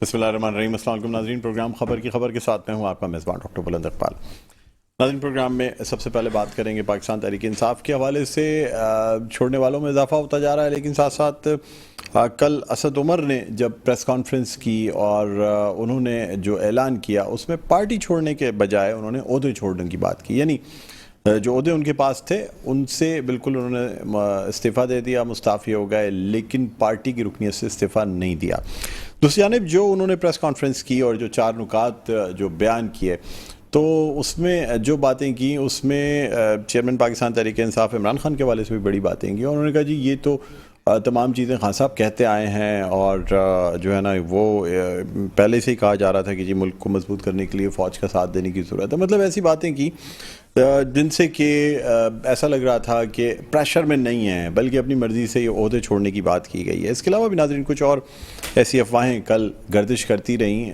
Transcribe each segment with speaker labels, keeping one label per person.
Speaker 1: بسم اللہ الرحمن الرحیم۔ السلام علیکم ناظرین، پروگرام خبر کی خبر کے ساتھ میں ہوں آپ کا میزبان ڈاکٹر بلند اقبال۔ ناظرین، پروگرام میں سب سے پہلے بات کریں گے پاکستان تحریک انصاف کے حوالے سے۔ چھوڑنے والوں میں اضافہ ہوتا جا رہا ہے، لیکن ساتھ ساتھ کل اسد عمر نے جب پریس کانفرنس کی اور انہوں نے جو اعلان کیا اس میں پارٹی چھوڑنے کے بجائے انہوں نے عہدے چھوڑنے کی بات کی، یعنی جو عہدے ان کے پاس تھے ان سے بالکل انہوں نے استعفیٰ دے دیا، مستعفی ہو گئے، لیکن پارٹی کی رکنیت سے استعفیٰ نہیں دیا۔ دوسری جانب جو انہوں نے پریس کانفرنس کی اور جو 4 نکات جو بیان کیے، تو اس میں جو باتیں کی اس میں چیئرمین پاکستان تحریک انصاف عمران خان کے حوالے سے بھی بڑی باتیں کی، اور انہوں نے کہا جی یہ تو تمام چیزیں خان صاحب کہتے آئے ہیں، اور جو ہے نا وہ پہلے سے ہی کہا جا رہا تھا کہ جی ملک کو مضبوط کرنے کے لیے فوج کا ساتھ دینے کی ضرورت ہے۔ مطلب ایسی باتیں کی جن سے کہ ایسا لگ رہا تھا کہ پریشر میں نہیں ہیں، بلکہ اپنی مرضی سے یہ عہدے چھوڑنے کی بات کی گئی ہے۔ اس کے علاوہ بھی ناظرین کچھ اور ایسی افواہیں کل گردش کرتی رہیں،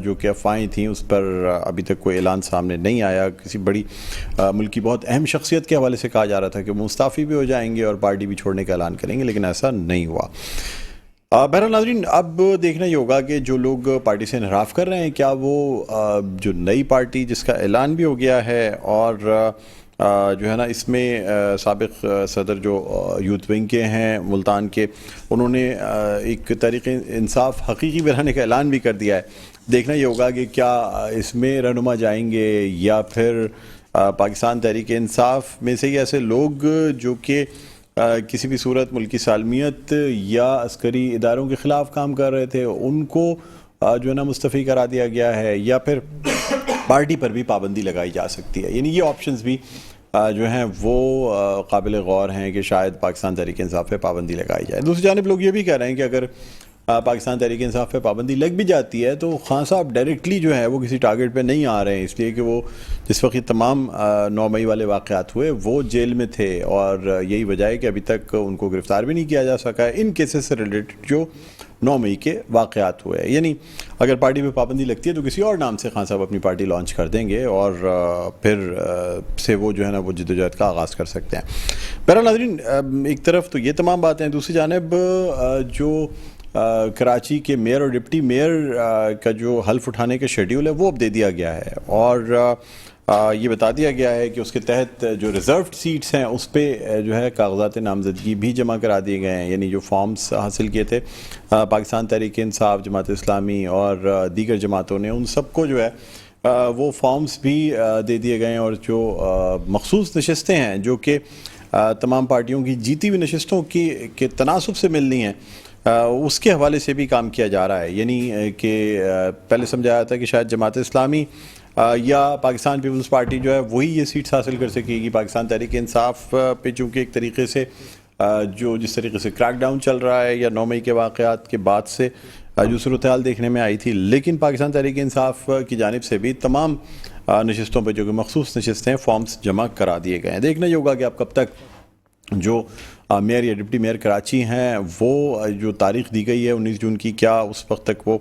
Speaker 1: جو کہ افواہیں تھیں اس پر ابھی تک کوئی اعلان سامنے نہیں آیا۔ کسی بڑی ملک کی بہت اہم شخصیت کے حوالے سے کہا جا رہا تھا کہ وہ مستعفی بھی ہو جائیں گے اور پارٹی بھی چھوڑنے کا اعلان کریں گے، لیکن ایسا نہیں ہوا۔ بہرحال ناظرین، اب دیکھنا یہ ہوگا کہ جو لوگ پارٹی سے انحراف کر رہے ہیں، کیا وہ جو نئی پارٹی جس کا اعلان بھی ہو گیا ہے اور جو ہے نا اس میں سابق صدر جو یوتھ ونگ کے ہیں ملتان کے، انہوں نے ایک تحریک انصاف حقیقی بنانے کا اعلان بھی کر دیا ہے۔ دیکھنا یہ ہوگا کہ کیا اس میں رہنما جائیں گے یا پھر پاکستان تحریک انصاف میں سے ہی ایسے لوگ جو کہ کسی بھی صورت ملکی سالمیت یا عسکری اداروں کے خلاف کام کر رہے تھے ان کو جو ہے نا مستعفی کرا دیا گیا ہے، یا پھر پارٹی پر بھی پابندی لگائی جا سکتی ہے۔ یعنی یہ آپشنز بھی جو ہیں وہ قابل غور ہیں کہ شاید پاکستان تحریک انصاف پہ پابندی لگائی جائے۔ دوسری جانب لوگ یہ بھی کہہ رہے ہیں کہ اگر پاکستان تحریک انصاف پہ پابندی لگ بھی جاتی ہے تو خان صاحب ڈائریکٹلی جو ہے وہ کسی ٹارگٹ پہ نہیں آ رہے ہیں، اس لیے کہ وہ جس وقت تمام 9 مئی والے واقعات ہوئے وہ جیل میں تھے، اور یہی وجہ ہے کہ ابھی تک ان کو گرفتار بھی نہیں کیا جا سکا ہے ان کیسز سے ریلیٹڈ جو 9 مئی کے واقعات ہوئے ہیں۔ یعنی اگر پارٹی پہ پابندی لگتی ہے تو کسی اور نام سے خان صاحب اپنی پارٹی لانچ کر دیں گے، اور پھر سے وہ جو ہے نا وہ جدوجہد کا آغاز کر سکتے ہیں۔ بہرحال ناظرین، ایک طرف تو یہ تمام باتیں ہیں، دوسری جانب جو کراچی کے میئر اور ڈپٹی میئر کا جو حلف اٹھانے کا شیڈیول ہے وہ اب دے دیا گیا ہے، اور یہ بتا دیا گیا ہے کہ اس کے تحت جو ریزروڈ سیٹس ہیں اس پہ جو ہے کاغذات نامزدگی بھی جمع کرا دیے گئے ہیں، یعنی جو فارمز حاصل کیے تھے پاکستان تحریک انصاف، جماعت اسلامی اور دیگر جماعتوں نے، ان سب کو جو ہے وہ فارمز بھی دے دیے گئے ہیں، اور جو مخصوص نشستیں ہیں جو کہ تمام پارٹیوں کی جیتی ہوئی نشستوں کے تناسب سے ملنی ہیں، اس کے حوالے سے بھی کام کیا جا رہا ہے۔ یعنی کہ پہلے سمجھایا تھا کہ شاید جماعت اسلامی یا پاکستان پیپلز پارٹی جو ہے وہی یہ سیٹس حاصل کر سکے گی۔ پاکستان تحریک انصاف پہ چونکہ ایک طریقے سے جس طریقے سے کریک ڈاؤن چل رہا ہے یا 9 مئی کے واقعات کے بعد سے جو صورتحال دیکھنے میں آئی تھی، لیکن پاکستان تحریک انصاف کی جانب سے بھی تمام نشستوں پہ جو کہ مخصوص نشستیں فارمز جمع کرا دیے گئے ہیں۔ دیکھنا یہ ہوگا کہ اب کب تک جو میئر یا ڈپٹی میئر کراچی ہیں وہ جو تاریخ دی گئی ہے 19 جون کی، کیا اس وقت تک وہ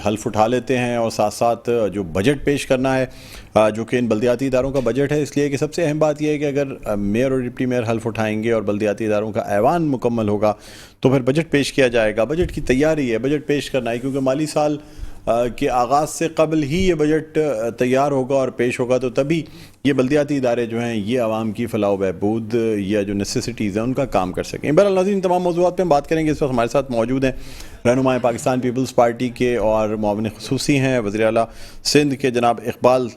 Speaker 1: حلف اٹھا لیتے ہیں، اور ساتھ ساتھ جو بجٹ پیش کرنا ہے جو کہ ان بلدیاتی اداروں کا بجٹ ہے، اس لیے کہ سب سے اہم بات یہ ہے کہ اگر میئر اور ڈپٹی میئر حلف اٹھائیں گے اور بلدیاتی اداروں کا ایوان مکمل ہوگا تو پھر بجٹ پیش کیا جائے گا۔ بجٹ کی تیاری ہے، بجٹ پیش کرنا ہے، کیونکہ مالی سال کے آغاز سے قبل ہی یہ بجٹ تیار ہوگا اور پیش ہوگا، تو تبھی یہ بلدیاتی ادارے جو ہیں یہ عوام کی فلاح و بہبود یا جو نیسیسٹیز ہیں ان کا کام کر سکیں۔ بہرحال ناظرین، تمام موضوعات پہ ہم بات کریں گے۔ اس وقت ہمارے ساتھ موجود ہیں رہنمائے پاکستان پیپلز پارٹی کے اور معاون خصوصی ہیں وزیر اعلیٰ سندھ کے جناب اقبال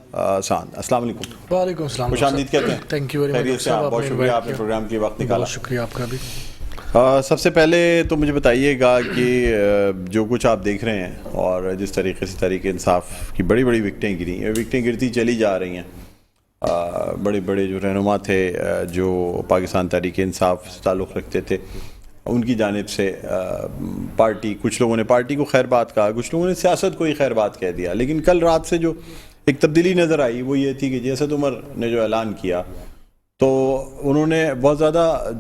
Speaker 1: ساند۔ السلام علیکم۔
Speaker 2: وعلیکم السلام،
Speaker 1: خوش آمدید کہتے ہیں۔
Speaker 2: تھینک یو ویری مچ،
Speaker 1: بہت شکریہ آپ نے پروگرام کے وقت نکالا۔
Speaker 2: بہت شکریہ آپ کا بھی۔
Speaker 1: سب سے پہلے تو مجھے بتائیے گا کہ جو کچھ آپ دیکھ رہے ہیں اور جس طریقے سے تحریک انصاف کی بڑی بڑی وکٹیں گری ہیں، وکٹیں گرتی چلی جا رہی ہیں، بڑے بڑے جو رہنما تھے جو پاکستان تحریک انصاف سے تعلق رکھتے تھے ان کی جانب سے پارٹی، کچھ لوگوں نے پارٹی کو خیر بات کہا، کچھ لوگوں نے سیاست کو ہی خیر بات کہہ دیا، لیکن کل رات سے جو ایک تبدیلی نظر آئی وہ یہ تھی کہ جی اسد عمر نے جو اعلان کیا تو انہوں نے بہت زیادہ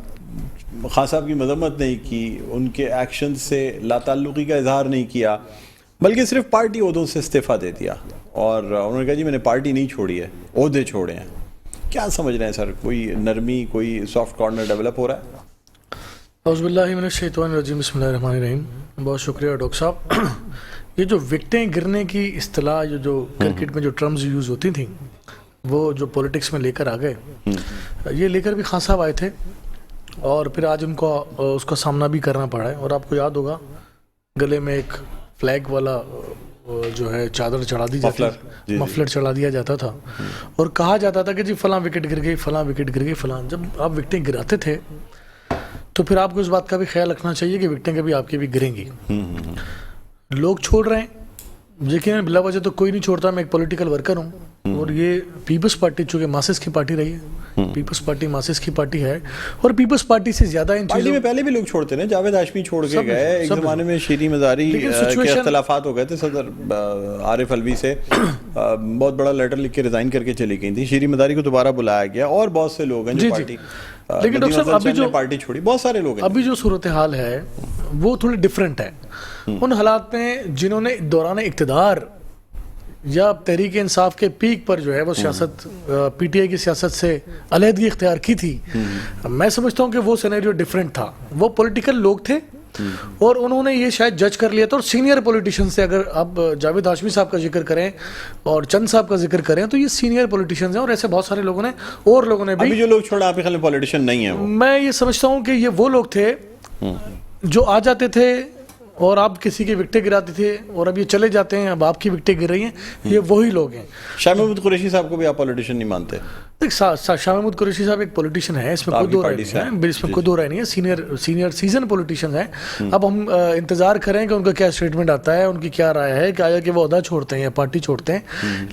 Speaker 1: خان صاحب کی مذمت نہیں کی، ان کے ایکشن سے لا تعلقی کا اظہار نہیں کیا، بلکہ صرف پارٹی عہدوں سے استعفیٰ دے دیا، اور انہوں نے کہا جی میں نے پارٹی نہیں چھوڑی ہے، عہدے چھوڑے ہیں۔ کیا سمجھ رہے ہیں سر، کوئی نرمی، کوئی سافٹ کارنر ڈیولپ ہو رہا ہے؟
Speaker 2: اعوذ باللہ من الشیطان الرجیم، بسم اللہ الرحمن الرحیم. بہت شکریہ ڈاکٹر صاحب. یہ جو وکٹیں گرنے کی اصطلاح جو کرکٹ میں جو ٹرمز یوز ہوتی تھیں وہ جو پولیٹکس میں لے کر آ گئے، یہ لے کر بھی خان صاحب آئے تھے اور پھر آج ان کو اس کا سامنا بھی کرنا پڑا ہے. اور آپ کو یاد ہوگا گلے میں ایک فلیگ والا جو ہے چادر چڑھا دی جاتی تھی، مفلر چڑھا دیا جاتا تھا اور کہا جاتا تھا کہ جی فلاں وکٹ گر گئی، فلاں وکٹ گر گئی، فلاں. جب آپ وکٹیں گراتے تھے تو پھر آپ کو اس بات کا بھی خیال رکھنا چاہیے کہ وکٹیں کبھی آپ کی بھی گریں گی. لوگ چھوڑ رہے ہیں، لیکن بلا وجہ تو کوئی نہیں چھوڑتا. میں ایک پولیٹیکل ورکر ہوں اور یہ پیپلز پارٹی چونکہ ماسس کی پارٹی رہی ہے، پیپلز پارٹی ماسس کی پارٹی ہے اور پیپلز پارٹی سے زیادہ ان چیزوں
Speaker 1: میں پہلے بھی لوگ چھوڑتے ہیں. جاوید ہاشمی چھوڑ کے گئے، ایک زمانے میں شیریں مزاری کے اختلافات ہو گئے تھے، صدر عارف الوی سے بہت بڑا لیٹر لکھ کے ریزائن کر کے چلی گئی تھی. شیریں مزاری کو دوبارہ بلایا گیا اور بہت سے لوگ ہیں جو پارٹی
Speaker 2: لیکن ڈاکٹر صاحب ابھی جو
Speaker 1: پارٹی چھوڑی، بہت سارے لوگ ہیں.
Speaker 2: ابھی جو صورتحال ہے وہ تھوڑی ڈفرینٹ ہے. ان حالات میں جنہوں نے دوران اقتدار یا تحریک انصاف کے پیک پر جو ہے وہ سیاست پی ٹی آئی کی سیاست سے علیحدگی اختیار کی تھی، میں سمجھتا ہوں کہ وہ سینیریو ڈفرینٹ تھا. وہ پولیٹیکل لوگ تھے اور انہوں نے یہ شاید جج کر لیا تھا. اور سینئر پولیٹیشین سے اگر آپ جاوید ہاشمی صاحب کا ذکر کریں اور چند صاحب کا ذکر کریں تو یہ سینئر پولیٹیشینز ہیں اور ایسے بہت سارے لوگوں نے اور لوگوں نے بھی.
Speaker 1: جو لوگ چھوڑا آپ کے خیال میں پولیٹیشین نہیں ہیں؟
Speaker 2: میں یہ سمجھتا ہوں کہ یہ وہ لوگ تھے جو آ جاتے تھے اور آپ کسی کی وکٹیں گراتے تھے اور اب یہ چلے جاتے ہیں، اب آپ کی وکٹیں گر رہی ہیں. یہ وہی لوگ ہیں.
Speaker 1: شاہ محمود قریشی صاحب کو بھی آپ پولیٹیشین نہیں مانتے؟
Speaker 2: شاہ محمود قریشی صاحب ایک پولیٹیشین ہے، اس میں کوئی دو رائے نہیں ہے، اس میں کوئی دو رائے نہیں ہے. سینئر سیزن پولیٹیشینز ہیں. اب ہم انتظار کریں کہ ان کا کیا اسٹیٹمنٹ آتا ہے، ان کی کیا رائے ہے کہ آیا کہ وہ عہدہ چھوڑتے ہیں یا پارٹی چھوڑتے ہیں.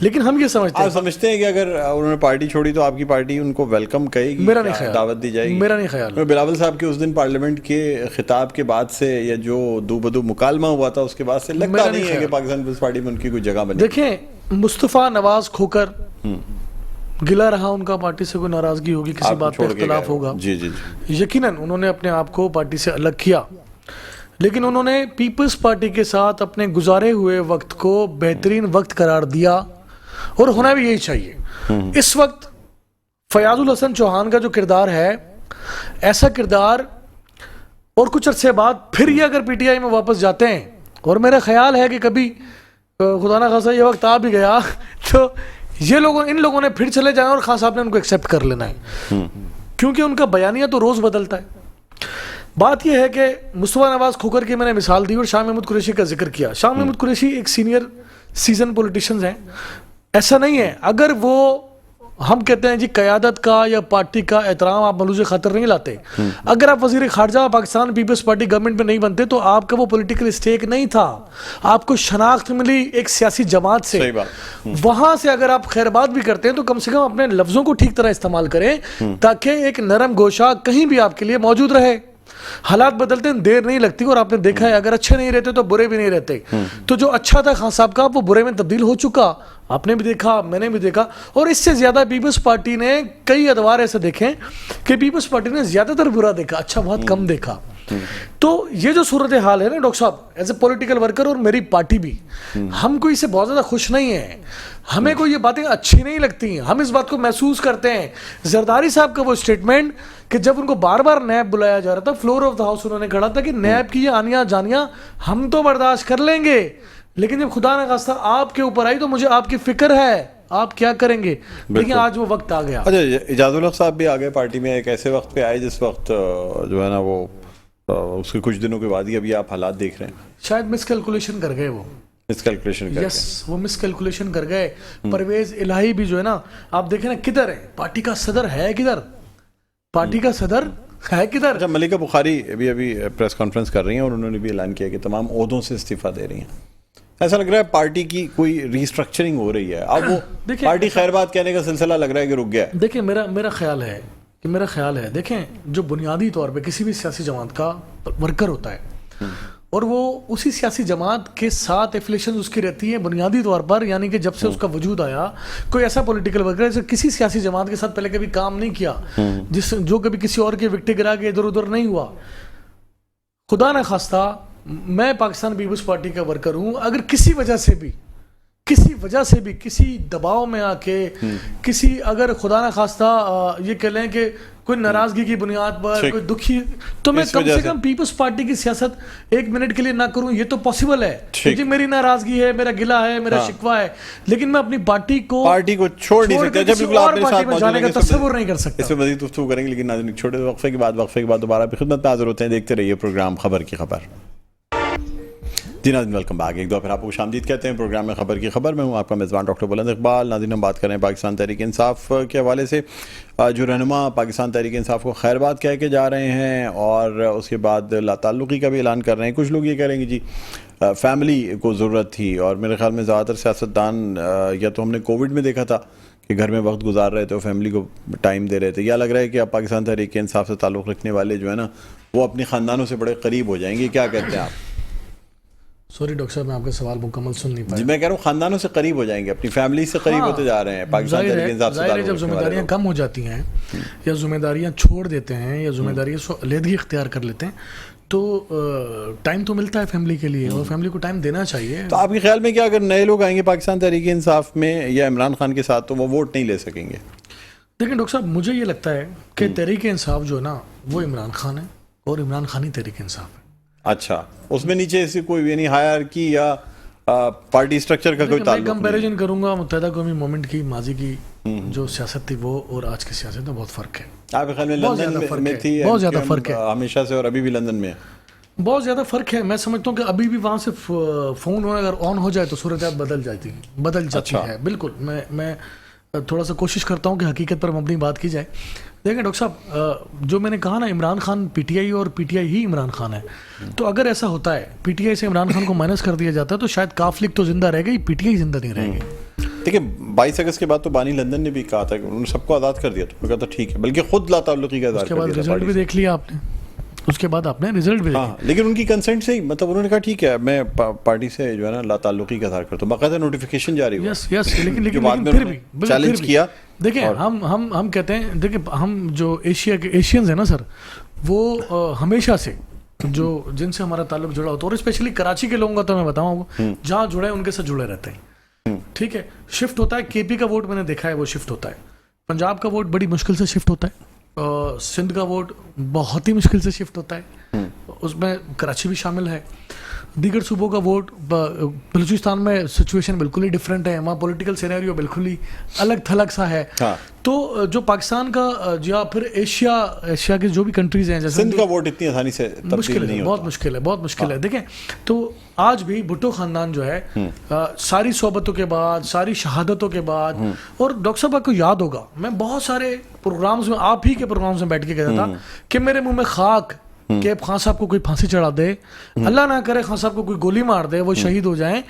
Speaker 2: لیکن ہم یہ
Speaker 1: سمجھتے ہیں کہ اگر انہوں نے پارٹی چھوڑی تو آپ کی پارٹی ان کو ویلکم کہے گی،
Speaker 2: میرا نہیں خیال،
Speaker 1: دعوت دی جائے گی؟
Speaker 2: میرا نہیں خیال.
Speaker 1: بلاول صاحب کے اس دن پارلیمنٹ کے خطاب کے بعد سے یا جو دو بدو مکالمہ ہوا تھا اس کے بعد سے لگتا نہیں ہے کہ پاکستان پیپلز پارٹی میں ان کی کوئی جگہ بنے.
Speaker 2: دیکھیں مصطفیٰ نواز کھوکر گلا رہا، ان کا پارٹی سے کوئی ناراضگی ہوگی، کسی بات پہ اختلاف ہوگا، یقیناً انہوں نے اپنے آپ کو پارٹی سے الگ کیا، لیکن انہوں نے پیپلز پارٹی کے ساتھ اپنے گزارے ہوئے وقت کو بہترین وقت قرار دیا اور ہونا بھی یہی چاہیے. اس وقت فیاض الحسن چوہان کا جو کردار ہے، ایسا کردار اور کچھ عرصے بعد پھر یہ اگر پی ٹی آئی میں واپس جاتے ہیں، اور میرا خیال ہے کہ کبھی خدا نہ خاصا یہ وقت آ بھی گیا تو یہ ان لوگوں نے پھر چلے جائیں اور خان صاحب نے ان کو ایکسیپٹ کر لینا ہے، کیونکہ ان کا بیانیہ تو روز بدلتا ہے. بات یہ ہے کہ مصطفیٰ نواز کھوکر کی میں نے مثال دی اور شاہ محمود قریشی کا ذکر کیا. شاہ محمود قریشی ایک سینئر سیزن پولیٹیشینز ہیں. ایسا نہیں ہے اگر وہ ہم کہتے ہیں جی قیادت کا یا پارٹی کا احترام آپ ملوث خاطر نہیں لاتے، اگر آپ وزیر خارجہ پاکستان پیپلز پارٹی گورنمنٹ میں نہیں بنتے تو آپ کا وہ پولیٹیکل اسٹیک نہیں تھا. آپ کو شناخت ملی ایک سیاسی جماعت سے، وہاں سے اگر آپ خیر بات بھی کرتے ہیں تو کم سے کم اپنے لفظوں کو ٹھیک طرح استعمال کریں تاکہ ایک نرم گوشہ کہیں بھی آپ کے لیے موجود رہے. حالات بدلتے ہیں، دیر نہیں لگتی، اور آپ نے دیکھا ہے اگر اچھے نہیں رہتے تو برے بھی نہیں رہتے. تو جو اچھا تھا خان صاحب کا وہ برے میں تبدیل ہو چکا، آپ نے بھی دیکھا، میں نے بھی دیکھا. اور اس سے زیادہ پیپلز پارٹی نے کئی ادوار ایسے دیکھے کہ پیپلز پارٹی نے زیادہ تر برا دیکھا، اچھا بہت کم دیکھا. تو یہ جو صورتحال ہے نا ڈاکٹر صاحب، ایز اے پولیٹیکل ورکر اور میری پارٹی بھی، ہم کو اس سے بہت زیادہ خوش نہیں ہیں، ہمیں کوئی یہ باتیں اچھی نہیں لگتی. ہم اس بات کو محسوس کرتے ہیں. زرداری صاحب کا وہ اسٹیٹمنٹ کہ جب ان کو بار بار نیب بلایا جا رہا تھا، فلور آف دا ہاؤس انہوں نے کھڑا تھا کہ نیب کی یہ آنیاں جانیاں ہم تو برداشت کر لیں گے، لیکن جب خدا نہ خواستہ آپ کے اوپر آئی تو مجھے آپ کی فکر ہے، آپ کیا کریں گے. لیکن آج وہ وقت آ گیا.
Speaker 1: اچھا، اعجاز الحق صاحب بھی آگے پارٹی میں ایک ایسے وقت پہ آئے جس وقت جو ہے نا وہ اس کے کچھ دنوں کے بعد ہی ابھی آپ حالات دیکھ رہے ہیں،
Speaker 2: شاید مس کیلکولیشن کر گئے. وہ
Speaker 1: مس کیلکولیشن کر گئے.
Speaker 2: وہ مس کیلکولیشن کر گئے. پرویز الہی بھی جو ہے نا، آپ دیکھیں نا کدھر ہے، پارٹی کا صدر ہے کدھر، پارٹی کا صدر ہے کدھر.
Speaker 1: اچھا، ملکہ بخاری ابھی پریس کانفرنس کر رہی ہیں اور انہوں نے بھی اعلان کیا کہ تمام عہدوں سے استعفیٰ دے رہی ہیں. ایسا لگ رہا ہے پارٹی کی کوئی ریسٹرکچرنگ ہو رہی ہے. اب وہ پارٹی خیر بات کہنے کا سلسلہ لگ رہا ہے کہ رک گیا.
Speaker 2: دیکھیں میرا خیال ہے دیکھیں، جو بنیادی طور پہ کسی بھی سیاسی جماعت کا ورکر ہوتا ہے اور وہ اسی سیاسی جماعت کے ساتھ ایفیلیشن اس کی رہتی ہے بنیادی طور پر، یعنی کہ جب سے اس کا وجود آیا کوئی ایسا پولیٹیکل ورکر ہے کسی سیاسی جماعت کے ساتھ پہلے کبھی کام نہیں کیا، جو کبھی کسی اور کے وکٹیں گرا کے ادھر ادھر نہیں ہوا. خدا نہ خواستہ میں پاکستان پیپلز پارٹی کا ورکر ہوں، اگر کسی وجہ سے بھی کسی دباؤ میں آ کے اگر خدا نہ خواستہ یہ کہہ لیں کہ کوئی ناراضگی کی بنیاد پر کوئی دکھی، تو میں کم سے کم پیپلز پارٹی کی سیاست ایک منٹ کے لیے نہ کروں، یہ تو پاسبل ہے جی، میری ناراضگی ہے، میرا گلہ ہے، میرا شکوہ ہے، لیکن میں اپنی پارٹی کو چھوڑ نہیں سکتا، کسی اور پارٹی میں جانے کا تصور نہیں کر سکتا۔
Speaker 1: اس پہ مزید گفتگو کریں گے، لیکن ناظرین چھوٹے وقفے کے بعد دوبارہ آپ کی خدمت میں حاضر ہوتے ہیں۔ دیکھتے رہیے پروگرام خبر کی خبر۔ جی ناظرین ویلکم بیک، ایک دو پھر آپ کو خوش آمدید کہتے ہیں پروگرام میں خبر کی خبر میں ہوں آپ کا میزبان ڈاکٹر بلند اقبال۔ ناظرین ہم بات کر رہے ہیں پاکستان تحریک انصاف کے حوالے سے، جو رہنما پاکستان تحریک انصاف کو خیر بات کہہ کے جا رہے ہیں اور اس کے بعد لا تعلقی کا بھی اعلان کر رہے ہیں۔ کچھ لوگ یہ کہہ رہے ہیں کہ جی فیملی کو ضرورت تھی، اور میرے خیال میں زیادہ تر سیاستدان یا تو ہم نے کووڈ میں دیکھا تھا کہ گھر میں وقت گزار رہے تھے اور فیملی کو ٹائم دے رہے تھے، یا لگ رہا ہے کہ اب پاکستان تحریک انصاف سے تعلق رکھنے والے جو ہے نا وہ اپنی خاندانوں سے بڑے قریب ہو جائیں گے، کیا کہتے ہیں آپ؟
Speaker 2: سوری ڈاکٹر صاحب میں آپ کا سوال مکمل سن نہیں پایا۔
Speaker 1: جی میں کہہ رہا ہوں خاندانوں سے قریب ہو جائیں گے، اپنی فیملی سے قریب ہوتے جا رہے ہیں پاکستان تحریک انصاف سے تعلق۔
Speaker 2: جب ذمہ داریاں کم ہو جاتی ہیں یا ذمہ داریاں چھوڑ دیتے ہیں یا ذمہ داریاں سے علیحدگی اختیار کر لیتے ہیں تو ٹائم تو ملتا ہے فیملی کے لیے، اور فیملی کو ٹائم دینا چاہیے۔
Speaker 1: تو آپ کے خیال میں کیا اگر نئے لوگ آئیں گے پاکستان تحریک انصاف میں یا عمران خان کے ساتھ تو وہ ووٹ نہیں لے سکیں گے؟
Speaker 2: دیکھیں ڈاکٹر صاحب مجھے یہ لگتا ہے کہ تحریک انصاف جو ہے نا وہ عمران خان ہے اور عمران خان ہی تحریک انصاف ہے۔
Speaker 1: اچھا، اس میں نیچے سے کوئی یعنی ہائرارکی یا پارٹی سٹرکچر کا کوئی تعلق نہیں؟
Speaker 2: میں کمپیریزن کروں گا متحدہ قومی مومنٹ کی ماضی کی جو سیاست تھی وہ اور آج کی سیاست میں بہت فرق ہے۔
Speaker 1: آپ کے خیال میں لندن میں تھی
Speaker 2: بہت زیادہ فرق ہے
Speaker 1: ہمیشہ سے، اور ابھی بھی لندن میں
Speaker 2: بہت زیادہ فرق ہے۔ میں سمجھتا ہوں کہ ابھی بھی وہاں سے فون اگر آن ہو جائے تو صورتحال بدل جاتی ہے۔ بالکل میں تھوڑا سا کوشش کرتا ہوں کہ حقیقت پر مبنی بات کی جائے۔ دیکھیں ڈاکٹر صاحب جو میں نے کہا نا Imran Khan P T I اور پی ٹی آئی ہی عمران خان ہے، تو اگر ایسا ہوتا ہے پی ٹی آئی سے عمران خان کو مائنس کر دیا جاتا ہے تو شاید کاف لیگ تو زندہ رہ گئی، پی ٹی آئی زندہ نہیں رہے گی۔
Speaker 1: دیکھیں 22 اگست کے بعد تو بانی لندن نے بھی کہا تھا کہ انہوں نے سب کو آزاد کر دیا، تو میں کہا تھا ٹھیک ہے، بلکہ خود لا تعلقی کا اظہار کر دیا۔
Speaker 2: اس کے بعد رزلٹ بھی دیکھ لیا آپ نے، اس کے بعد آپ نے رزلٹ بھی دیکھا،
Speaker 1: لیکن ان کی کنسنٹ سے ہی مطلب انہوں نے کہا ٹھیک ہے میں پارٹی سے جو ہے نا لا تعلقی کا اظہار کرتا ہوں، باقاعدہ نوٹیفیکیشن جاری ہوا۔
Speaker 2: لیکن پھر بھی
Speaker 1: چیلنج کیا۔
Speaker 2: دیکھیں ہم کہتے ہیں، دیکھیں ہم جو ایشینز ہیں نا سر، وہ ہمیشہ سے جو جن سے ہمارا تعلق جڑا ہوتا ہے، اور اسپیشلی کراچی کے لوگوں کا تو میں بتاؤں جہاں جڑے ہیں ان کے ساتھ جڑے رہتے ہیں، ٹھیک ہے۔ شفٹ ہوتا ہے، کے پی کا ووٹ میں نے دیکھا ہے وہ شفٹ ہوتا ہے، پنجاب کا ووٹ بڑی مشکل سے شفٹ ہوتا ہے، سندھ کا ووٹ بہت ہی مشکل سے شفٹ ہوتا ہے، اس میں کراچی بھی شامل ہے۔ دیگر صوبوں کا ووٹ، بلوچستان میں سچویشن بالکل ہی ڈفرینٹ ہے، وہاں پولیٹیکل سینیریو بالکل ہی الگ تھلگ سا ہے۔ تو جو پاکستان کا یا پھر ایشیا کے جو بھی کنٹریز ہیں، جیسے
Speaker 1: سندھ کا ووٹ اتنی آسانی سے تبدیل نہیں ہوتا،
Speaker 2: بہت مشکل ہے۔ دیکھیں تو آج بھی بھٹو خاندان جو ہے ساری صحبتوں کے بعد، ساری شہادتوں کے بعد، اور ڈاکٹر صاحب آپ کو یاد ہوگا میں بہت سارے پروگرامز میں، آپ ہی کے پروگرامز میں بیٹھ کے کہتا تھا کہ میرے منہ میں خاک کہ خان صاحب کو کوئی پھانسی چڑھا دے، اللہ نہ کرے خان صاحب کو کوئی گولی مار دے، وہ شہید ہو جائیں،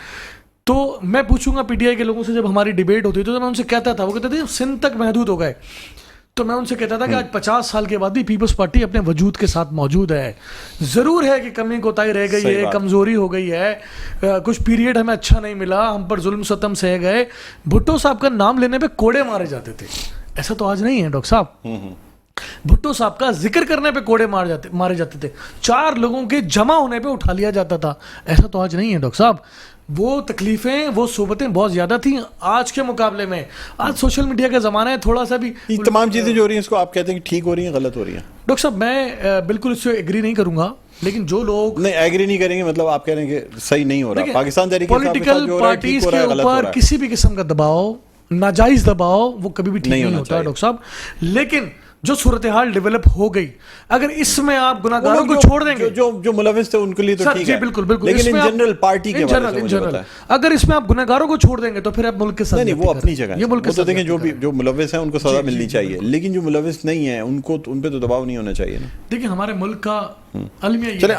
Speaker 2: تو میں پوچھوں گا پی ٹی آئی کے لوگوں سے جب ہماری ڈیبیٹ ہوتی تو میں ان سے کہتا تھا، وہ کہتے تھے سندھ تک محدود ہو گئے، تو میں ان سے کہتا تھا کہ آج 50 سال کے بعد بھی پیپلز پارٹی اپنے وجود کے ساتھ موجود ہے۔ ضرور ہے کہ کمی کوتاہی رہ گئی ہے، کمزوری ہو گئی ہے، کچھ پیریڈ ہمیں اچھا نہیں ملا، ہم پر ظلم ستم سہے گئے، بھٹو صاحب کا نام لینے پہ کوڑے مارے جاتے تھے، ایسا تو آج نہیں ہے ڈاکٹر صاحب۔ بھٹو صاحب کا ذکر کرنے پہ کوڑے مارے جاتے تھے، 4 لوگوں کے جمع ہونے پہ اٹھا لیا جاتا تھا، ایسا تو آج نہیں ہے ڈاکٹر صاحب۔ وہ تکلیفیں، وہ صحبتیں بہت زیادہ تھیں آج کے مقابلے میں۔ آج سوشل میڈیا کا زمانہ ہے، تھوڑا سا بھی
Speaker 1: تمام چیزیں جو ہو رہی ہیں اس کو آپ کہتے ہیں کہ ٹھیک ہو رہی ہیں، غلط ہو رہی ہیں؟
Speaker 2: ڈاکٹر صاحب میں بالکل اس سے ایگری نہیں کروں گا، لیکن جو لوگ
Speaker 1: نہیں ایگری نہیں کریں گے مطلب آپ کہہ رہے ہیں کہ صحیح نہیں ہو رہا پاکستان تحریک
Speaker 2: پولیٹیکل پارٹیز کے اوپر کسی بھی قسم کا دباؤ، ناجائز دباؤ، وہ کبھی بھی ٹھیک نہیں ہوتا ڈاکٹر صاحب۔ لیکن جو صورتحال ڈیولپ ہو گئی، اگر اس میں آپ گناہگاروں کو چھوڑ دیں گے،
Speaker 1: جو ملوث تھے ان کے لیے تو ٹھیک ہے،
Speaker 2: بالکل
Speaker 1: لیکن ان جنرل پارٹی کے
Speaker 2: اگر اس میں آپ گناہگاروں کو چھوڑ دیں گے تو پھر آپ ملک کے ساتھ
Speaker 1: نہیں، وہ اپنی جگہ وہ تو دیکھیں جو ملوث ہیں ان کو سزا ملنی چاہیے، لیکن جو ملوث نہیں ہیں ان پہ تو دباؤ نہیں ہونا چاہیے نا۔
Speaker 2: دیکھیں ہمارے ملک کا المیہ یہ
Speaker 1: ہے،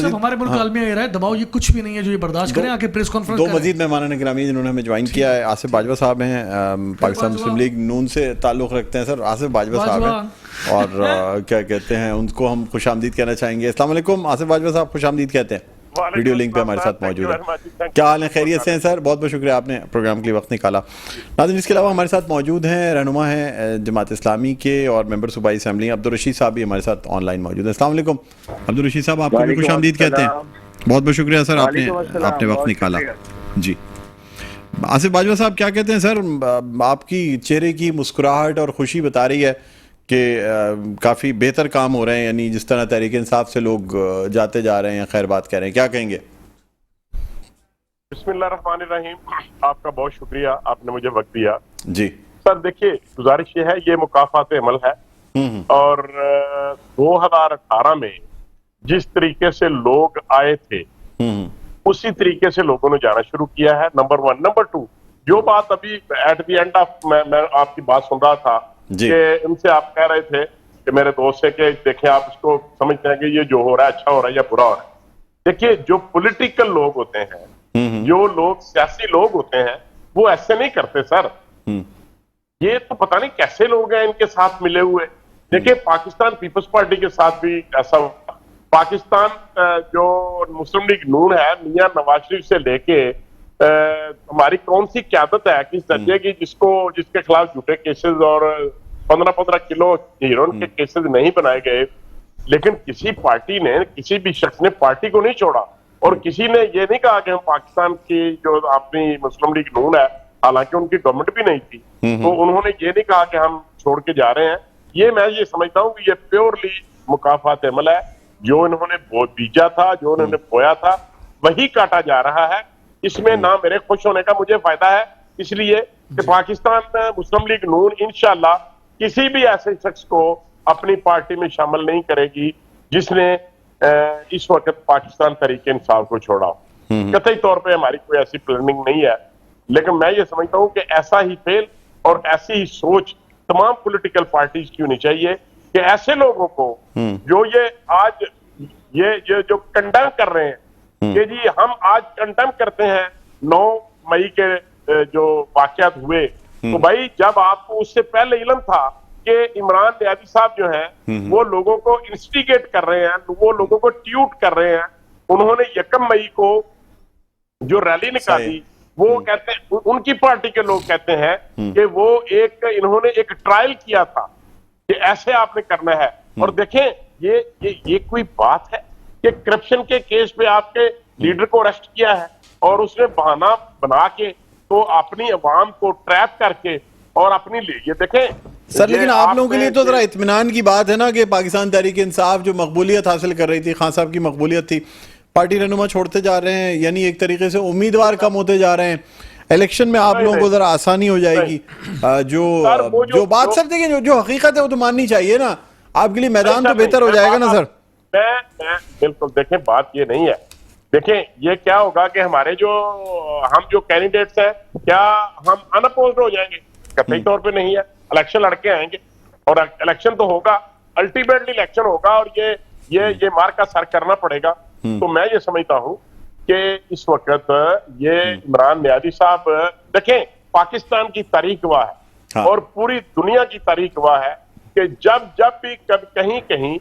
Speaker 2: ہمارے ملک کا المیہ یہ رہا ہے، دباؤ یہ کچھ بھی نہیں ہے جو یہ برداشت کریں۔ آ کے پریس کانفرنس
Speaker 1: 2 مزید مہمان گرامی جنہوں نے ہمیں جوائن کیا ہے، آصف باجوہ صاحب ہیں، پاکستان مسلم لیگ نون سے تعلق رکھتے ہیں سر، آصف باجوہ صاحب ہیں، اور کیا کہتے ہیں ان کو ہم خوش آمدید کہنا چاہیں گے۔ السلام علیکم آصف باجوہ صاحب، خوش آمدید کہتے ہیں، ویڈیو لنک پہ ہمارے ساتھ موجود ہیں۔ کیا حال ہے، خیریت سے ہیں سر؟ بہت بہت شکریہ آپ نے پروگرام کے لیے وقت نکالا۔ ناظرین اس کے علاوہ ہمارے ساتھ موجود ہیں رہنما ہیں جماعت اسلامی کے اور ممبر صوبائی اسمبلی عبدالرشید صاحب بھی ہمارے ساتھ آن لائن موجود ہیں۔ السلام علیکم عبدالرشید صاحب، آپ کو بھی خوش آمدید کہتے ہیں، بہت بہت شکریہ سر آپ نے وقت نکالا۔ جی آصف باجوہ صاحب کیا کہتے ہیں سر، آپ کی چہرے کی مسکراہٹ اور خوشی بتا رہی ہے کہ کافی بہتر کام ہو رہے ہیں، یعنی جس طرح تحریک انصاف سے لوگ جاتے جا رہے ہیں، خیر بات کہہ رہے ہیں، کیا کہیں گے؟
Speaker 3: بسم اللہ الرحمن الرحیم، آپ کا بہت شکریہ، آپ نے مجھے وقت دیا.
Speaker 1: جی
Speaker 3: سر دیکھیے، گزارش یہ ہے، یہ مکافات عمل ہے، اور 2018 میں جس طریقے سے لوگ آئے تھے اسی طریقے سے لوگوں نے جانا شروع کیا ہے، نمبر 1. نمبر 2، جو بات ابھی ایٹ دی اینڈ آف میں آپ کی بات سن رہا تھا کہ ان سے آپ کہہ رہے تھے کہ میرے دوست سے کہ دیکھیں آپ اس کو سمجھتے ہیں کہ یہ جو ہو رہا ہے اچھا ہو رہا ہے یا برا ہو رہا ہے. دیکھیے، جو پولیٹیکل لوگ ہوتے ہیں، جو لوگ سیاسی لوگ ہوتے ہیں، وہ ایسے نہیں کرتے سر. یہ تو پتہ نہیں کیسے لوگ ہیں ان کے ساتھ ملے ہوئے. دیکھیں، پاکستان پیپلز پارٹی کے ساتھ بھی ایسا ہوا. پاکستان جو مسلم لیگ نون ہے، میاں نواز شریف سے لے کے ہماری کون سی قیادت ہے کس درجے کی جس کے خلاف جھوٹے کیسز اور 15 کلو ہیروئن کے کیسز نہیں بنائے گئے. لیکن کسی پارٹی نے، کسی بھی شخص نے پارٹی کو نہیں چھوڑا، اور کسی نے یہ نہیں کہا کہ ہم پاکستان کی جو اپنی مسلم لیگ نون ہے، حالانکہ ان کی گورنمنٹ بھی نہیں تھی، تو انہوں نے یہ نہیں کہا کہ ہم چھوڑ کے جا رہے ہیں. یہ میں یہ سمجھتا ہوں کہ یہ پیورلی مکافات عمل ہے. جو انہوں نے بیجا تھا، جو انہوں نے بویا تھا، وہی کاٹا جا رہا ہے. اس میں نہ میرے خوش ہونے کا مجھے فائدہ ہے، اس لیے کہ پاکستان مسلم لیگ نون انشاءاللہ کسی بھی ایسے شخص کو اپنی پارٹی میں شامل نہیں کرے گی جس نے اس وقت پاکستان تحریک انصاف کو چھوڑا. قطعی طور پہ ہماری کوئی ایسی پلاننگ نہیں ہے، لیکن میں یہ سمجھتا ہوں کہ ایسا ہی فیل اور ایسی ہی سوچ تمام پولیٹیکل پارٹیز کی ہونی چاہیے کہ ایسے لوگوں کو جو یہ آج یہ جو کنڈیم کر رہے ہیں کہ جی ہم آج کنڈیم کرتے ہیں 9 مئی کے جو واقعات ہوئے، تو بھائی جب آپ کو اس سے پہلے علم تھا کہ عمران نیازی صاحب جو ہیں وہ لوگوں کو انسٹیگیٹ کر رہے ہیں، وہ لوگوں کو ٹیوٹ کر رہے ہیں. انہوں نے 1 مئی کو جو ریلی نکالی، وہ کہتے ہیں، ان کی پارٹی کے لوگ کہتے ہیں کہ وہ انہوں نے ایک ٹرائل کیا تھا کہ ایسے آپ نے کرنا ہے. اور دیکھیں یہ کوئی بات ہے کہ کرپشن کے کیس پہ آپ کے لیڈر کو اریسٹ کیا ہے اور اس نے بہانہ بنا کے تو اپنی عوام کو ٹریپ کر کے اور اپنی یہ دیکھیں
Speaker 1: سر. لیکن آپ لوگوں کے لیے تو ذرا اطمینان کی بات ہے نا کہ پاکستان تحریک انصاف جو مقبولیت حاصل کر رہی تھی، خان صاحب کی مقبولیت تھی، پارٹی رہنما چھوڑتے جا رہے ہیں، یعنی ایک طریقے سے امیدوار کم ہوتے جا رہے ہیں. الیکشن میں آپ لوگوں کو ذرا آسانی ہو جائے گی. جو بات سر دیکھیں، جو حقیقت ہے وہ تو ماننی چاہیے نا. آپ کے لیے میدان تو بہتر ہو جائے گا نا سر.
Speaker 3: بالکل. دیکھیں، بات یہ نہیں ہے. دیکھیں یہ کیا ہوگا کہ ہمارے ہم جو کینڈیڈیٹس ہیں، کیا ہم ان اپوزڈ ہو جائیں گے؟ قطعی طور پہ نہیں ہے. الیکشن لڑ کے آئیں گے اور الیکشن تو ہوگا، الٹیمیٹلی الیکشن ہوگا اور یہ مار کا سر کرنا پڑے گا. تو میں یہ سمجھتا ہوں کہ اس وقت یہ عمران نیازی صاحب، دیکھیں پاکستان کی تاریخ گواہ ہے اور پوری دنیا کی تاریخ گواہ ہے کہ جب بھی کہیں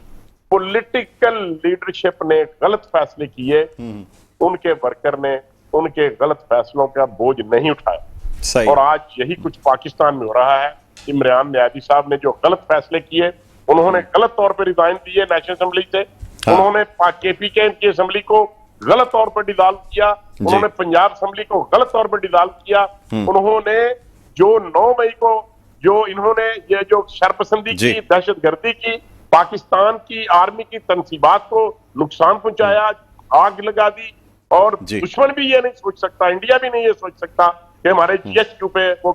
Speaker 3: پولیٹیکل لیڈرشپ نے غلط فیصلے کیے، ان کے ورکر نے ان کے غلط فیصلوں کا بوجھ نہیں اٹھایا. اور آج یہی کچھ پاکستان میں ہو رہا ہے. عمران نیازی صاحب نے جو غلط فیصلے کیے، انہوں نے غلط طور پہ ریزائن دیے نیشنل اسمبلی سے، انہوں نے کے پی کی اسمبلی کو غلط طور پر ڈیزالو کیا، انہوں نے پنجاب اسمبلی کو غلط طور پر ڈیزالو کیا، انہوں نے جو 9 مئی کو جو انہوں نے یہ جو شرپسندی کی، دہشت گردی کی، پاکستان کی آرمی کی تنصیبات کو نقصان پہنچایا، آگ لگا دی. اور دشمن بھی یہ نہیں سوچ سکتا، انڈیا بھی نہیں یہ سوچ سکتا کہ ہمارے جی ایچ کیو پہ وہ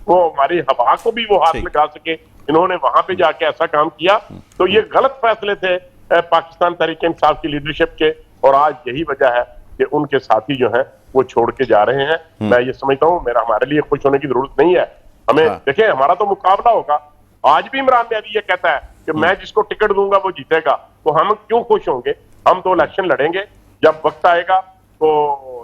Speaker 3: ہماری ہوا کو بھی وہ ہاتھ لگا سکے. انہوں نے وہاں پہ جا کے ایسا کام کیا. تو یہ غلط فیصلے تھے پاکستان تحریک انصاف کی لیڈرشپ کے، اور آج یہی وجہ ہے کہ ان کے ساتھی جو ہیں وہ چھوڑ کے جا رہے ہیں. میں یہ سمجھتا ہوں ہمارے لیے خوش ہونے کی ضرورت نہیں ہے. ہمیں دیکھیں، ہمارا تو مقابلہ ہوگا. آج بھی عمران نیازی یہ کہتا ہے کہ میں جس کو ٹکٹ دوں گا وہ جیتے گا، تو ہم کیوں خوش ہوں گے؟ ہم تو الیکشن لڑیں گے، جب وقت آئے گا تو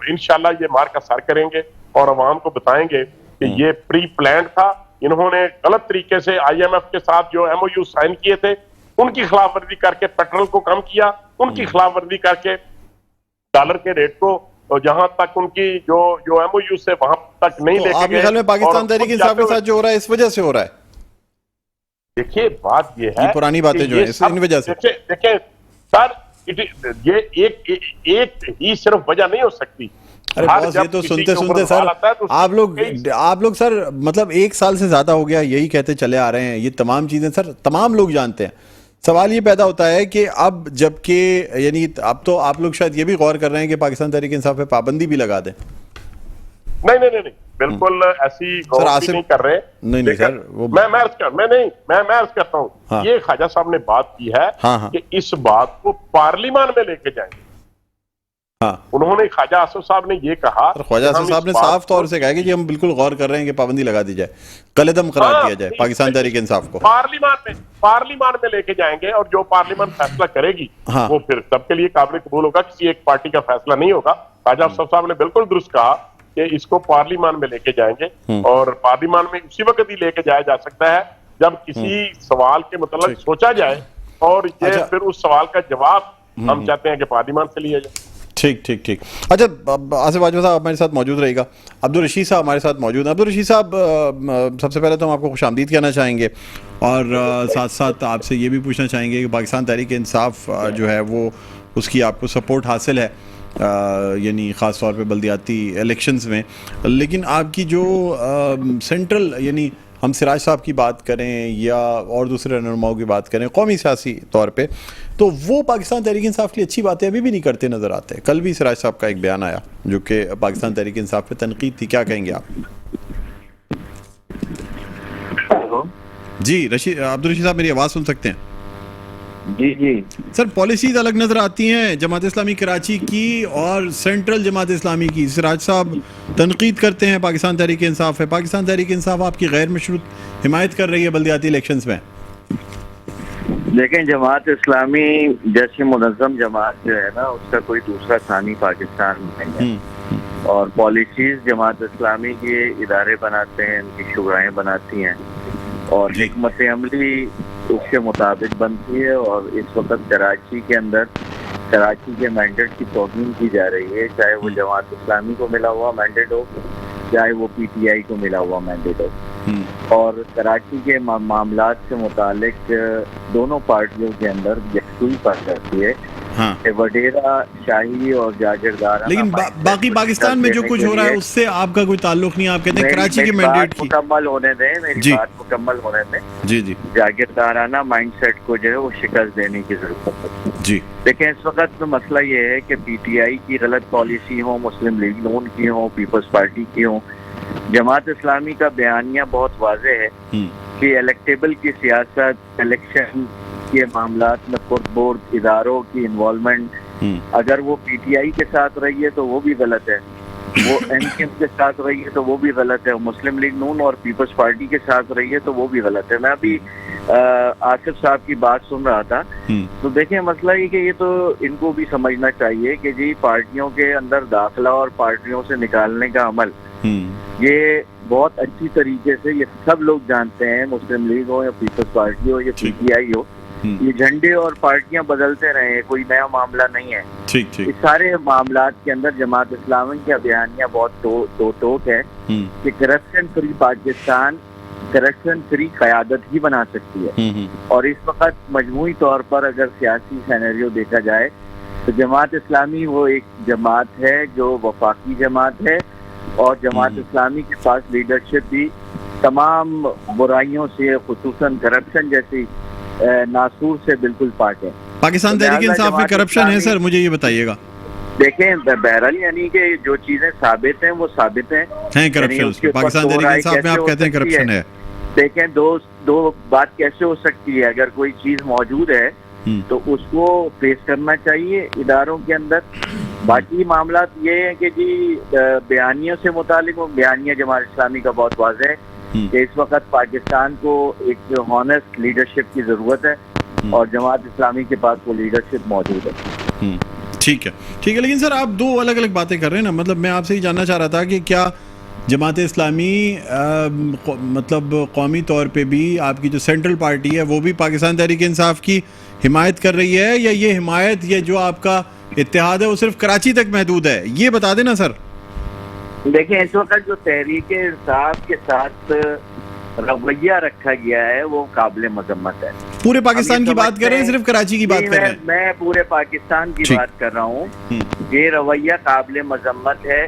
Speaker 3: انشاءاللہ یہ مار کا سر کریں گے اور عوام کو بتائیں گے کہ یہ پری پلانڈ تھا. انہوں نے غلط طریقے سے آئی ایم ایف کے ساتھ جو ایم او یو سائن کیے تھے، ان کی خلاف ورزی کر کے پیٹرول کو کم کیا، ان کی خلاف ورزی کر کے ڈالر کے ریٹ کو جہاں تک ان کی جو ایم او یو سے وہاں تک نہیں لے کے گئے.
Speaker 1: آپ کے خیال میں پاکستان تحریک انصاف کے ساتھ جو ہو رہا ہے اس وجہ سے ہو رہا ہے؟
Speaker 3: دیکھیے بات یہ ہے،
Speaker 1: پرانی باتیں جو ہیں ان وجہ سے،
Speaker 3: دیکھیں سر، یہ ایک ہی صرف وجہ نہیں ہو سکتی.
Speaker 1: ارے بس یہ تو سنتے سنتے سر آپ لوگ سر مطلب 1 سال سے زیادہ ہو گیا یہی کہتے چلے آ رہے ہیں، یہ تمام چیزیں سر تمام لوگ جانتے ہیں. سوال یہ پیدا ہوتا ہے کہ اب جبکہ یعنی اب تو آپ لوگ شاید یہ بھی غور کر رہے ہیں کہ پاکستان تحریک انصاف پہ پابندی بھی لگا دیں.
Speaker 3: نہیں بالکل ایسی غور نہیں کر رہے.
Speaker 1: نہیں سر
Speaker 3: میں عرض کرتا ہوں یہ خواجہ صاحب نے بات کی ہے کہ اس بات کو پارلیمان میں لے کے جائیں گے. انہوں نے خواجہ آصف صاحب نے یہ کہا،
Speaker 1: خواجہ آصف صاحب نے صاف طور سے کہا کہ ہم بالکل غور کر رہے ہیں کہ پابندی لگا دی جائے، قلعدم قرار دیا جائے پاکستان تحریک انصاف کو.
Speaker 3: پارلیمان میں لے کے جائیں گے، اور جو پارلیمان فیصلہ کرے گی وہ پھر سب کے لیے قابل قبول ہوگا، کسی ایک پارٹی کا فیصلہ نہیں ہوگا. خواجہ آصف صاحب نے بالکل درست کہا کہ اس کو پارلیمان میں لے کے جائیں گے، اور پارلیمان میں اسی وقت ہی لے کے جایا جا سکتا ہے جب کسی سوال کے متعلق سوچا جائے، اور یہ پھر اس سوال کا جواب ہم چاہتے ہیں کہ پارلیمان سے لیا جائے.
Speaker 1: ٹھیک. اچھا آصف باجوہ صاحب ہمارے ساتھ موجود رہے گا. عبدالرشید صاحب ہمارے ساتھ موجود ہیں. عبدالرشید صاحب سب سے پہلے تو ہم آپ کو خوش آمدید کہنا چاہیں گے، اور ساتھ ساتھ آپ سے یہ بھی پوچھنا چاہیں گے کہ پاکستان تحریک انصاف جو ہے وہ اس کی آپ کو سپورٹ حاصل ہے یعنی خاص طور پہ بلدیاتی الیکشنز میں، لیکن آپ کی جو سینٹرل یعنی ہم سراج صاحب کی بات کریں یا اور دوسرے رہنماؤں کی بات کریں قومی سیاسی طور پہ، تو وہ پاکستان تحریک انصاف کی اچھی باتیں ابھی بھی نہیں کرتے نظر آتے. کل بھی سراج صاحب کا ایک بیان آیا جو کہ پاکستان تحریک انصاف پہ تنقید تھی، کیا کہیں گے آپ؟ جی عبدالرشید صاحب میری آواز سن سکتے ہیں؟
Speaker 4: جی
Speaker 1: سر پالیسیز الگ نظر آتی ہیں جماعت اسلامی کراچی کی اور سینٹرل جماعت اسلامی کی. سراج صاحب تنقید کرتے ہیں پاکستان تحریک انصاف ہے، پاکستان تحریک انصاف آپ کی غیر مشروط حمایت کر رہی ہے بلدیاتی الیکشنز میں.
Speaker 4: دیکھیں جماعت اسلامی جیسی منظم جماعت جو ہے نا اس کا کوئی دوسرا ثانی پاکستان نہیں ہے، اور پالیسیز جماعت اسلامی کے ادارے بناتے ہیں، ان کی شورائیں بناتی ہیں، اور حکمت عملی اس کے مطابق بنتی ہے. اور اس وقت کراچی کے اندر کراچی کے مینڈیٹ کی توہین کی جا رہی ہے، چاہے وہ جماعت اسلامی کو ملا ہوا مینڈیٹ ہو، چاہے وہ پی ٹی آئی کو ملا ہوا مینڈیٹ ہو. اور کراچی کے معاملات سے متعلق دونوں پارٹیوں کے اندر یکسوئی پائی جاتی ہے. وڈیرا شاہی اور جاگیردارانہ،
Speaker 1: لیکن باقی پاکستان میں جو کچھ ہو رہا ہے اس سے آپ کا کوئی تعلق نہیں. آپ کہتے ہیں کراچی کے مینڈیٹ کی
Speaker 4: مکمل ہونے دیں، میری بات مکمل ہونے دیں.
Speaker 1: جی
Speaker 4: جاگیردارانہ مائنڈ سیٹ کو جو ہے وہ شکست دینے کی ضرورت ہے.
Speaker 1: جی
Speaker 4: دیکھیں اس وقت مسئلہ یہ ہے کہ پی ٹی آئی کی غلط پالیسی ہو، مسلم لیگ نون کی ہو، پیپلز پارٹی کی ہو، جماعت اسلامی کا بیانیہ بہت واضح ہے کہ الیکٹیبل کی سیاست، الیکشن کے معاملات میں خود بورڈ اداروں کی انوالومنٹ اگر وہ پی ٹی آئی کے ساتھ رہی ہے تو وہ بھی غلط ہے، وہ این پی ایم کے ساتھ رہی ہے تو وہ بھی غلط ہے، مسلم لیگ نون اور پیپلز پارٹی کے ساتھ رہی ہے تو وہ بھی غلط ہے. میں ابھی آصف صاحب کی بات سن رہا تھا تو دیکھیں مسئلہ یہ کہ یہ تو ان کو بھی سمجھنا چاہیے کہ جی پارٹیوں کے اندر داخلہ اور پارٹیوں سے نکالنے کا عمل یہ بہت اچھی طریقے سے یہ سب لوگ جانتے ہیں، مسلم لیگ ہو یا پیپلز پارٹی ہو یا پی ٹی آئی ہو، یہ جھنڈے اور پارٹیاں بدلتے رہے ہیں، کوئی نیا معاملہ نہیں ہے. اس سارے معاملات کے اندر جماعت اسلامی کا بیانیہ بہت دو ٹوک ہے کہ corruption free Pakistan corruption free قیادت ہی بنا سکتی ہے. اور اس وقت مجموعی طور پر اگر سیاسی سینیریو دیکھا جائے تو جماعت اسلامی وہ ایک جماعت ہے جو وفاقی جماعت ہے، اور جماعت اسلامی کے پاس لیڈرشپ بھی تمام برائیوں سے خصوصاً کرپشن جیسی ناسور سے بالکل پاک ہے.
Speaker 1: پاکستان تحریک انصاف میں کرپشن ہے سر؟ مجھے یہ بتائیے گا.
Speaker 4: دیکھیں بہرحال یعنی کہ جو چیزیں ثابت ہیں وہ ثابت ہیں
Speaker 1: کرپشن. پاکستان تحریک انصاف میں آپ کہتے ہیں کرپشن ہے.
Speaker 4: دیکھیں دو بات کیسے ہو سکتی ہے، اگر کوئی چیز موجود ہے تو اس کو فیس کرنا چاہیے اداروں کے اندر. باقی معاملات یہ ہیں کہ جی بیانیوں سے متعلق بیانیہ جماعت اسلامی کا بہت واضح ہے کہ اس وقت پاکستان کو ایک ہانسٹ لیڈرشپ کی ضرورت ہے، اور جماعت اسلامی کے پاس وہ لیڈرشپ موجود ہے.
Speaker 1: ٹھیک ہے لیکن سر آپ دو الگ الگ باتیں کر رہے ہیں نا. مطلب میں آپ سے یہ جاننا چاہ رہا تھا کہ کیا جماعت اسلامی مطلب قومی طور پہ بھی آپ کی جو سینٹرل پارٹی ہے وہ بھی پاکستان تحریک انصاف کی حمایت کر رہی ہے، یا یہ حمایت یہ جو آپ کا اتحاد ہے وہ صرف کراچی تک محدود ہے؟ یہ بتا دینا سر.
Speaker 4: دیکھیں اس وقت جو تحریک انصاف کے ساتھ رویہ رکھا گیا ہے وہ قابل مذمت ہے.
Speaker 1: پورے پاکستان کی بات کر رہے ہیں صرف کراچی کی بات کر رہے ہیں؟
Speaker 4: میں پورے پاکستان کی بات کر رہا ہوں. یہ رویہ قابل مذمت ہے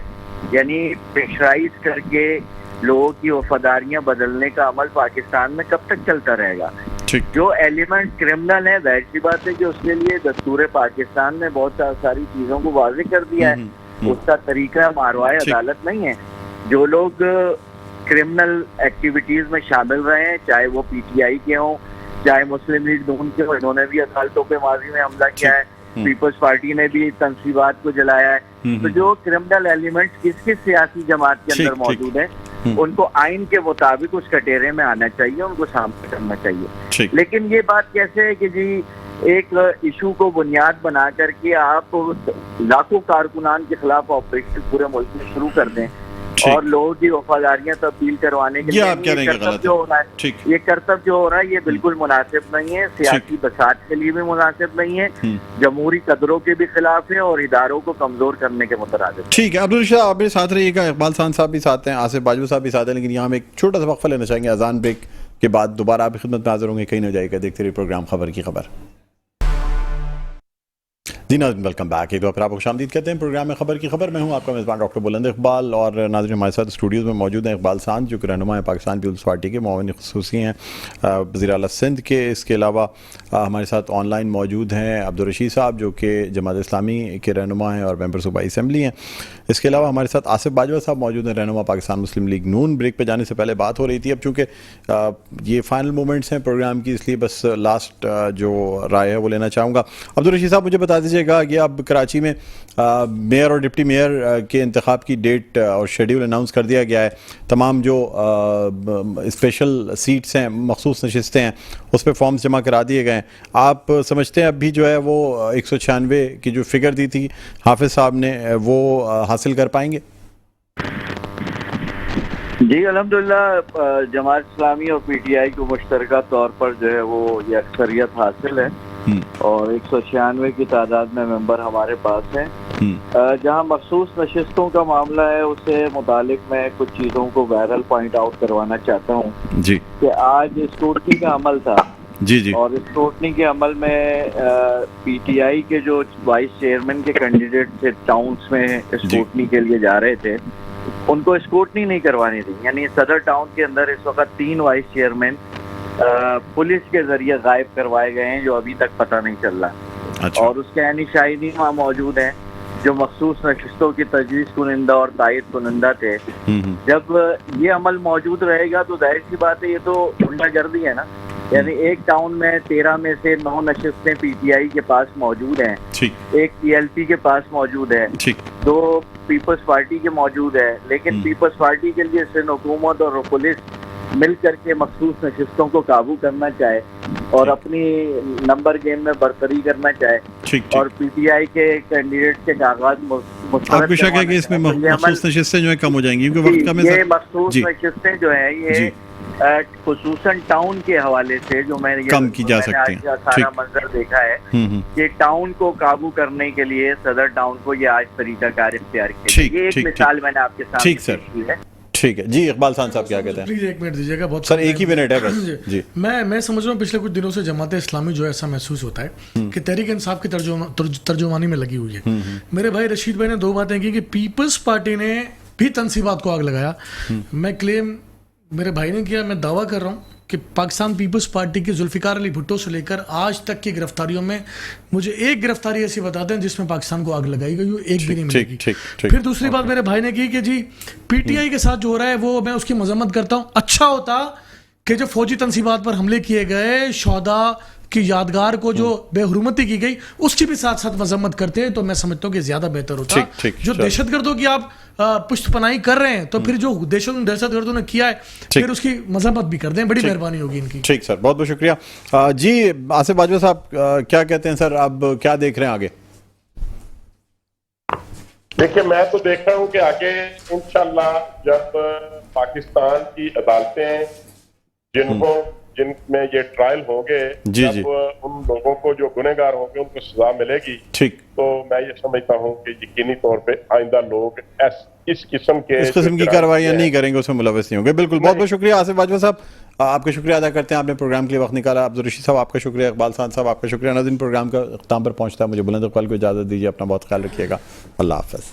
Speaker 4: یعنی پریشرائز کر کے لوگوں کی وفاداریاں بدلنے کا عمل پاکستان میں کب تک چلتا رہے گا؟ جو ایلیمنٹ کرمنل ہے ظاہر سی بات ہے کہ اس کے لیے دستور پاکستان نے بہت ساری چیزوں کو واضح کر دیا ہے، اس کا طریقہ ماروائے عدالت نہیں ہے. جو لوگ کرمنل ایکٹیویٹیز میں شامل رہے ہیں، چاہے وہ پی ٹی آئی کے ہوں، چاہے مسلم لیگ نون کے ہوں، انہوں نے بھی عدالتوں پہ ماضی میں حملہ کیا ہے، پیپلز پارٹی نے بھی تنصیبات کو جلایا ہے. تو جو کرمنل ایلیمنٹس کس کس سیاسی جماعت کے اندر موجود ہیں ان کو آئین کے مطابق اس کٹہرے میں آنا چاہیے، ان کو سامنے کرنا چاہیے. لیکن یہ بات کیسے ہے کہ جی ایک ایشو کو بنیاد بنا کر کے آپ لاکھوں کارکنان کے خلاف آپریشن پورے ملک میں شروع کر دیں اور لوگوں کی وفاداریاں تبدیل کروانے کے لیے یہ کرتب جو ہو رہا ہے یہ بالکل مناسب نہیں ہے، سیاسی بساط کے لیے بھی مناسب نہیں ہے، جمہوری قدروں کے بھی خلاف ہے اور اداروں کو کمزور کرنے کے مترادف.
Speaker 1: ٹھیک ہے عبدالرشید، آپ میرے ساتھ رہیے گا. اقبال خان صاحب بھی ساتھ ہیں، آصف باجوہ صاحب بھی ساتھ ہیں، لیکن یہاں ہم ایک چھوٹا سا وقفہ لینا چاہیں گے. اذان بریک کے بعد دوبارہ آپ کی خدمت میں حاضر ہوں گے. کہیں نہ جائے گا، دیکھتے رہیے پروگرام خبر کی خبر. جی ناظرین، ویلکم بیک. ایک دو پھر آپ کو خوش آمدید کہتے ہیں پروگرام میں خبر کی خبر. میں ہوں آپ کا میزبان ڈاکٹر بلند اقبال، اور ناظرین ہمارے ساتھ اسٹوڈیوز میں موجود ہیں اقبال ساند جو کہ رہنما ہیں پاکستان پیپلز پارٹی کے، معاون خصوصی ہیں وزیر اعلیٰ سندھ کے. اس کے علاوہ ہمارے ساتھ آن لائن موجود ہیں عبدالرشید صاحب جو کہ جماعت اسلامی کے رہنما ہیں اور ممبر صوبائی اسمبلی ہیں. اس کے علاوہ ہمارے ساتھ آصف باجوہ صاحب موجود ہیں، رہنما پاکستان مسلم لیگ نون. بریک پہ جانے سے پہلے بات ہو رہی تھی، اب چونکہ یہ فائنل مومنٹس ہیں پروگرام کی، اس لیے بس لاسٹ جو رائے ہے وہ لینا چاہوں گا. عبدالرشید صاحب مجھے بتا دیجیے گا کہ اب کراچی میں میئر اور ڈپٹی میئر کے انتخاب کی ڈیٹ اور شیڈیول اناؤنس کر دیا گیا ہے. تمام جو اسپیشل سیٹس ہیں، مخصوص نشستیں ہیں، اس پہ فارمز جمع کرا دیے گئے ہیں. آپ سمجھتے ہیں اب بھی جو ہے وہ 196 کی جو فگر دی تھی حافظ صاحب نے وہ حاصل کر پائیں گے؟
Speaker 4: جی الحمدللہ جماعت اسلامی اور پی ٹی آئی کو مشترکہ طور پر جو ہے وہ یہ اکثریت حاصل ہے اور 196 کی تعداد میں ممبر ہمارے پاس ہیں. جہاں مخصوص نشستوں کا معاملہ ہے اس سے متعلق میں کچھ چیزوں کو بہرحال پوائنٹ آؤٹ کروانا چاہتا ہوں
Speaker 1: جی
Speaker 4: کہ آج اسکروٹنی کا عمل تھا
Speaker 1: جی
Speaker 4: اور اسکروٹنی کے عمل میں پی ٹی آئی کے جو وائس چیئرمین کے کینڈیڈیٹ تھے ٹاؤنز میں اسکروٹنی کے لیے جا رہے تھے ان کو اسکروٹنی نہیں کروانی تھی. یعنی صدر ٹاؤن کے اندر اس وقت 3 وائس چیئرمین پولیس کے ذریعے غائب کروائے گئے ہیں جو ابھی تک پتہ نہیں چل رہا. اور اس کے یعنی شاہدین وہاں موجود ہیں جو مخصوص نشستوں کی تجویز کنندہ اور تائید کنندہ تھے. جب یہ عمل موجود رہے گا تو ظاہر سی بات ہے یہ تو غنڈہ گردی ہے نا. یعنی ایک ٹاؤن میں 13 میں سے 9 نشستیں پی ٹی آئی کے پاس موجود ہیں، ایک پی ایل پی کے پاس موجود ہے، 2 پیپلز پارٹی کے موجود ہے. لیکن پیپلز پارٹی کے لیے سندھ حکومت اور پولیس مل کر کے مخصوص نشستوں کو قابو کرنا چاہے اور اپنی نمبر گیم میں برتری کرنا چاہے اور پی ٹی آئی کے کینڈیڈیٹ کے کاغذ
Speaker 1: آپ کو شک ہے کہ اس میں مخصوص نشستیں جو ہے کم ہو جائیں گی کیونکہ وقت کم ہے؟
Speaker 4: یہ مخصوص نشستیں جو ہیں یہ خصوصاً ٹاؤن کے حوالے سے جو میں نے
Speaker 1: کم کی جا سکتی ہیں.
Speaker 4: سارا منظر دیکھا ہے کہ ٹاؤن کو قابو کرنے کے لیے صدر ٹاؤن کو یہ آج طریقہ کار اختیار کیا. یہ ایک مثال میں نے آپ کے سامنے پیش کی ہے.
Speaker 1: ٹھیک ہے جی اقبال خان صاحب کیا کہتے ہیں؟
Speaker 2: پلیز 1 منٹ دیجیے گا. بہت
Speaker 1: سر 1 ہی منٹ ہے بس. جی
Speaker 2: میں سمجھ رہا ہوں پچھلے کچھ دنوں سے جماعت اسلامی جو ایسا محسوس ہوتا ہے کہ تحریک انصاف کی ترجمانی میں لگی ہوئی ہے. میرے بھائی رشید بھائی نے 2 باتیں کی کہ پیپلز پارٹی نے بھی تنصیبات کو آگ لگایا. میں کلیم میرے بھائی نے کیا، میں دعویٰ کر رہا ہوں کہ پاکستان پیپلز پارٹی کے ذوالفقار علی بھٹو سے لے کر آج تک کی گرفتاریوں میں مجھے ایک گرفتاری ایسی بتا دیں جس میں پاکستان کو آگ لگائی گئی ہو، ایک بھی نہیں ملے گی. پھر دوسری بات میرے بھائی نے کی کہ جی پی ٹی آئی کے ساتھ جو ہو رہا ہے وہ میں اس کی مذمت کرتا ہوں. اچھا ہوتا کہ جو فوجی تنصیبات پر حملے کیے گئے، شہداء کی یادگار کو جو بے حرمتی کی گئی اس کی بھی ساتھ ساتھ مذمت کرتے ہیں تو میں سمجھتا ہوں کہ زیادہ بہتر ہوتا. جو دہشت گردوں کی آپ پشت پناہی کر رہے ہیں تو پھر جو دہشت گردوں نے کیا ہے پھر اس کی مذمت بھی کر دیں، بڑی مہربانی ہوگی ان کی.
Speaker 1: ٹھیک سر، بہت بہت شکریہ. جی آصف باجوہ صاحب کیا کہتے ہیں سر، اب کیا دیکھ رہے ہیں آگے؟
Speaker 3: دیکھیں میں تو دیکھ رہا ہوں کہ آگے انشاءاللہ جب پاکستان کی عدالتیں جن میں یہ ٹرائل ہوں گے جب ان لوگوں کو جو گنہگار ہوں گے ان کو سزا ملے گی تو میں یہ سمجھتا ہوں کہ یقینی طور پہ آئندہ لوگ اس قسم کی
Speaker 1: کارروائیاں نہیں کریں گے، اس میں ملوث نہیں ہوں گے. بالکل، بہت بہت شکریہ آصف باجوہ صاحب، آپ کا شکریہ ادا کرتے ہیں، آپ نے پروگرام کے لیے وقت نکالا. عبدالرشید صاحب آپ کا شکریہ، اقبال خان صاحب آپ کا شکریہ. ناظرین پروگرام کا اختتام پر پہنچتا ہے، مجھے بلند اقبال کو اجازت دیجیے، اپنا بہت خیال رکھیے گا. اللہ حافظ.